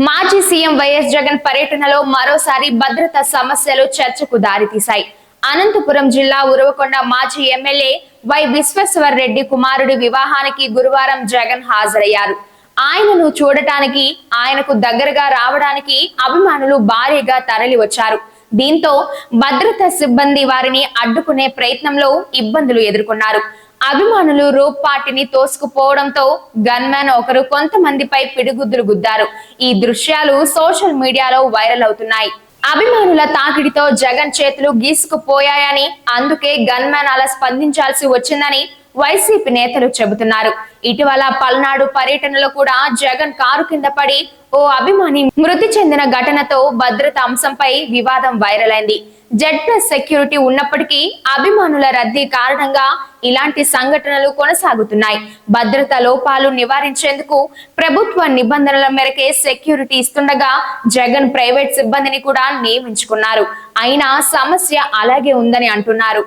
మాజీ CM YS Jagan పర్యటనలో మరోసారి భద్రతా సమస్యలు చర్చకు దారితీశాయి. అనంతపురం జిల్లా ఉరవకొండ మాజీ ఎమ్మెల్యే వై విశ్వేశ్వర్ రెడ్డి కుమారుడి వివాహానికి గురువారం జగన్ హాజరయ్యారు. ఆయనను చూడటానికి, ఆయనకు దగ్గరగా రావడానికి అభిమానులు భారీగా తరలి వచ్చారు. దీంతో భద్రతా సిబ్బంది వారిని అడ్డుకునే ప్రయత్నంలో ఇబ్బందులు ఎదుర్కొన్నారు. అభిమానులు రూప్ పార్టీని తోసుకుపోవడంతో గన్మ్యాన్ ఒకరు కొంతమందిపై పిడిగుద్దులు గుద్దారు. ఈ దృశ్యాలు సోషల్ మీడియాలో వైరల్ అవుతున్నాయి. అభిమానుల తాకిడితో జగన్ చేతులు గీసుకుపోయాయని, అందుకే గన్మ్యాన్ అలా స్పందించాల్సి వచ్చిందని వైసీపీ నేతలు చెబుతున్నారు. ఇటీవల పల్నాడు పర్యటనలో కూడా జగన్ కారు కింద పడి ఓ అభిమాని మృతి చెందిన ఘటనతో భద్రతా అంశంపై వివాదం వైరల్ అయింది. Z+ సెక్యూరిటీ ఉన్నప్పటికీ అభిమానుల రద్దీ కారణంగా ఇలాంటి సంఘటనలు కొనసాగుతున్నాయి. భద్రతా లోపాలు నివారించేందుకు ప్రభుత్వ నిబంధనల మేరకే సెక్యూరిటీ ఇస్తుండగా జగన్ ప్రైవేట్ సిబ్బందిని కూడా నియమించుకున్నారు. అయినా సమస్య అలాగే ఉందని అంటున్నారు.